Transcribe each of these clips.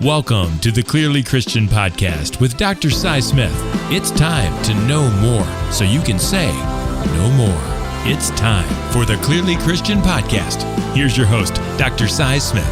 Welcome to the Clearly Christian Podcast with Dr. Cy Smith. It's time to know more so you can say no more. It's time for the Clearly Christian Podcast. Here's your host, Dr. Cy Smith.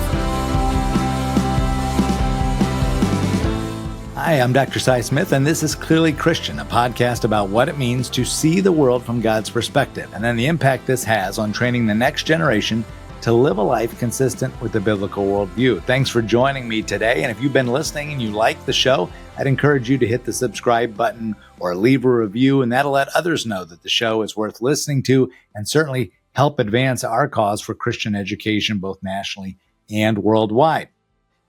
Hi, I'm Dr. Cy Smith, and this is Clearly Christian, a podcast about what it means to see the world from God's perspective, and then the impact this has on training the next generation to live a life consistent with the biblical worldview. Thanks for joining me today, and if you've been listening and you like the show, I'd encourage you to hit the subscribe button or leave a review, and that'll let others know that the show is worth listening to and certainly help advance our cause for Christian education both nationally and worldwide.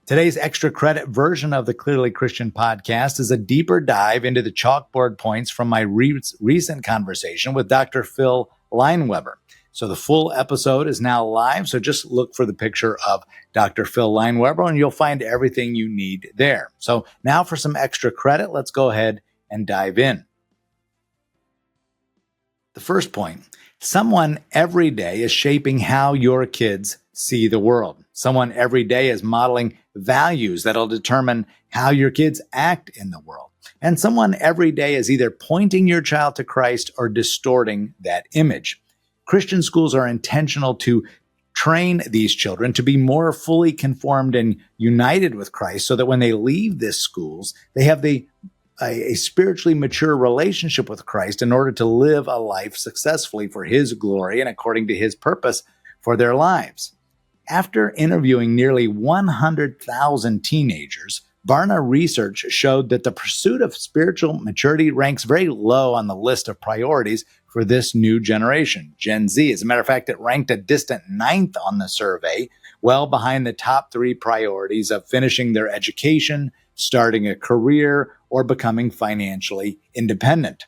Today's extra credit version of the Clearly Christian Podcast is a deeper dive into the chalkboard points from my recent conversation with Dr. Phil Leineweber. So the full episode is now live, so just look for the picture of Dr. Phil Leineweber and you'll find everything you need there. So now for some extra credit, let's go ahead and dive in. The first point, someone every day is shaping how your kids see the world. Someone every day is modeling values that'll determine how your kids act in the world. And someone every day is either pointing your child to Christ or distorting that image. Christian schools are intentional to train these children to be more fully conformed and united with Christ so that when they leave these schools, they have a spiritually mature relationship with Christ in order to live a life successfully for His glory and according to His purpose for their lives. After interviewing nearly 100,000 teenagers, Barna research showed that the pursuit of spiritual maturity ranks very low on the list of priorities for this new generation, Gen Z. As a matter of fact, it ranked a distant 9th on the survey, well behind the top 3 priorities of finishing their education, starting a career, or becoming financially independent.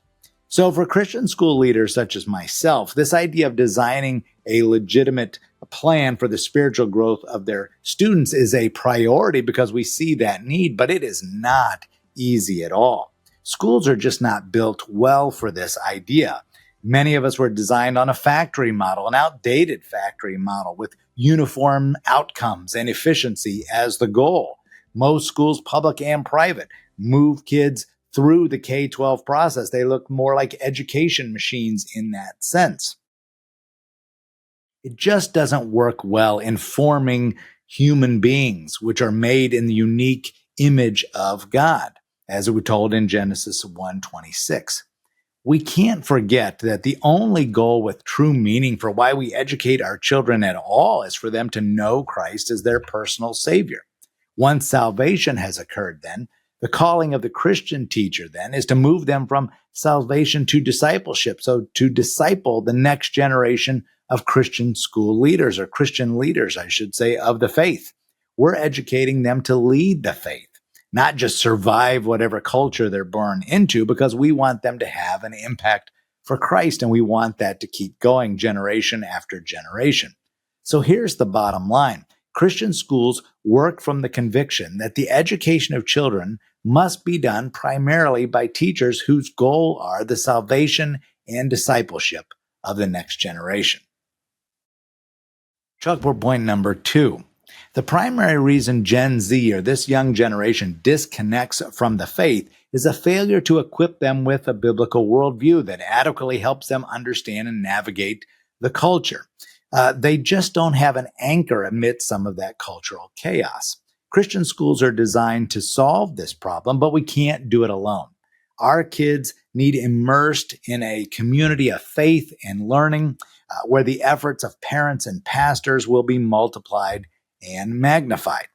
So for Christian school leaders such as myself, this idea of designing a legitimate plan for the spiritual growth of their students is a priority because we see that need, but it is not easy at all. Schools are just not built well for this idea. Many of us were designed on a factory model, an outdated factory model with uniform outcomes and efficiency as the goal. Most schools, public and private, move kids through the K-12 process. They look more like education machines in that sense. It just doesn't work well in forming human beings, which are made in the unique image of God, as we're told in Genesis 1:26. We can't forget that the only goal with true meaning for why we educate our children at all is for them to know Christ as their personal Savior. Once salvation has occurred, then, the calling of the Christian teacher, then, is to move them from salvation to discipleship, so to disciple the next generation of Christian school leaders, or Christian leaders, I should say, of the faith. We're educating them to lead the faith, not just survive whatever culture they're born into, because we want them to have an impact for Christ, and we want that to keep going generation after generation. So here's the bottom line. Christian schools work from the conviction that the education of children must be done primarily by teachers whose goal are the salvation and discipleship of the next generation. Chalkboard point number 2. The primary reason Gen Z, or this young generation, disconnects from the faith is a failure to equip them with a biblical worldview that adequately helps them understand and navigate the culture. They just don't have an anchor amid some of that cultural chaos. Christian schools are designed to solve this problem, but we can't do it alone. Our kids need immersed in a community of faith and learning where the efforts of parents and pastors will be multiplied and magnified.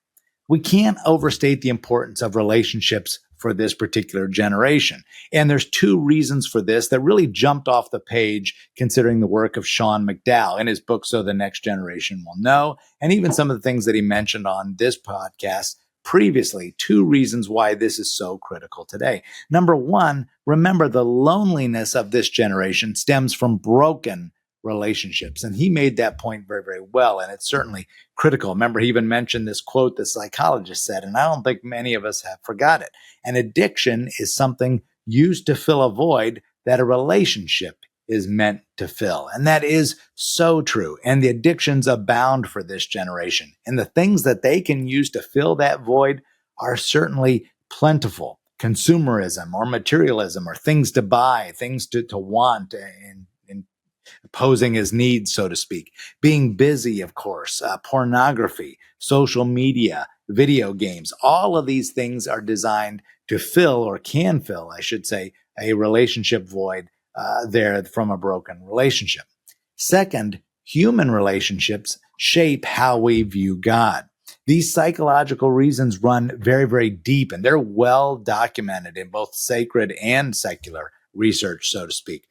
We can't overstate the importance of relationships for this particular generation. And there's 2 reasons for this that really jumped off the page considering the work of Sean McDowell in his book, So the Next Generation Will Know, and even some of the things that he mentioned on this podcast previously. 2 reasons why this is so critical today. Number 1, remember the loneliness of this generation stems from broken relationships. And he made that point very, very well. And it's certainly critical. Remember, he even mentioned this quote the psychologist said, and I don't think many of us have forgot it. An addiction is something used to fill a void that a relationship is meant to fill. And that is so true. And the addictions abound for this generation. And the things that they can use to fill that void are certainly plentiful. Consumerism or materialism or things to buy, things to want and posing as needs, so to speak. Being busy, of course, pornography, social media, video games, all of these things are designed to fill, or can fill, I should say, a relationship void there from a broken relationship. Second, human relationships shape how we view God. These psychological reasons run very, very deep, and they're well documented in both sacred and secular research, so to speak.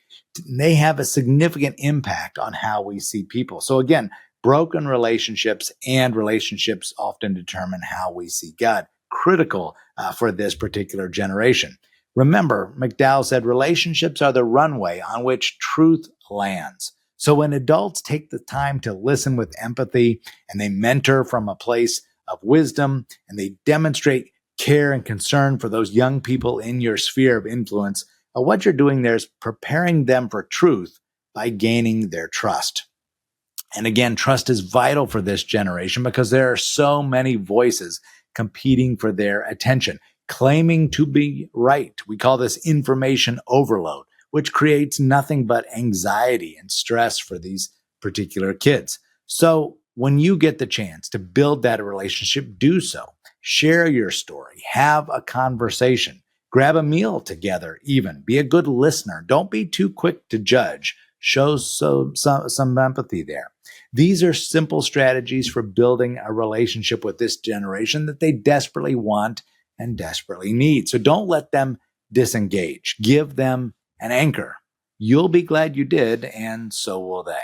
They have a significant impact on how we see people. So again, broken relationships and relationships often determine how we see God. Critical for this particular generation. Remember, McDowell said, relationships are the runway on which truth lands. So when adults take the time to listen with empathy and they mentor from a place of wisdom and they demonstrate care and concern for those young people in your sphere of influence, what you're doing there is preparing them for truth by gaining their trust. And again, trust is vital for this generation because there are so many voices competing for their attention, claiming to be right. We call this information overload, which creates nothing but anxiety and stress for these particular kids. So when you get the chance to build that relationship, do so. Share your story. Have a conversation. Grab a meal together even. Be a good listener. Don't be too quick to judge. Show some empathy there. These are simple strategies for building a relationship with this generation that they desperately want and desperately need. So don't let them disengage. Give them an anchor. You'll be glad you did, and so will they.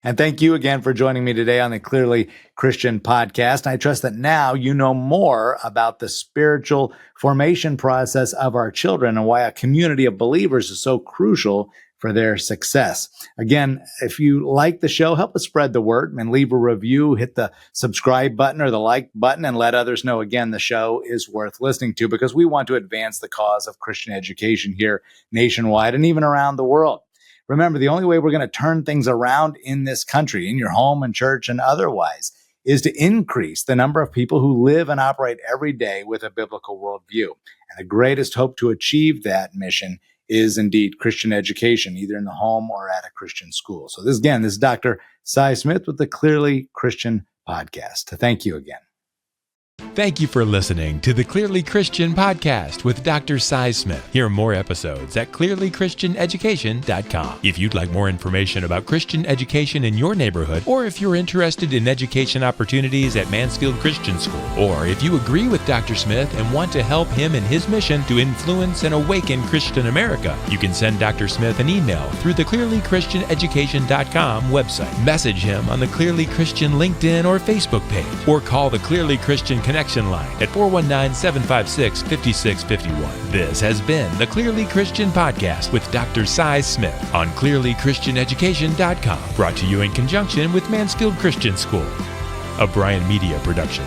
And thank you again for joining me today on the Clearly Christian podcast. I trust that now you know more about the spiritual formation process of our children and why a community of believers is so crucial for their success. Again, if you like the show, help us spread the word and leave a review, hit the subscribe button or the like button, and let others know, again, the show is worth listening to because we want to advance the cause of Christian education here nationwide and even around the world. Remember, the only way we're going to turn things around in this country, in your home and church and otherwise, is to increase the number of people who live and operate every day with a biblical worldview. And the greatest hope to achieve that mission is indeed Christian education, either in the home or at a Christian school. So this is Dr. Cy Smith with the Clearly Christian podcast. Thank you again. Thank you for listening to the Clearly Christian podcast with Dr. Cy Smith. Hear more episodes at clearlychristianeducation.com. If you'd like more information about Christian education in your neighborhood, or if you're interested in education opportunities at Mansfield Christian School, or if you agree with Dr. Smith and want to help him in his mission to influence and awaken Christian America, you can send Dr. Smith an email through the clearlychristianeducation.com website. Message him on the Clearly Christian LinkedIn or Facebook page, or call the Clearly Christian Connection line at 419-756-5651. This has been the Clearly Christian podcast with Dr. Cy Smith on clearlychristianeducation.com, brought to you in conjunction with Mansfield Christian School, a Bryan Media production.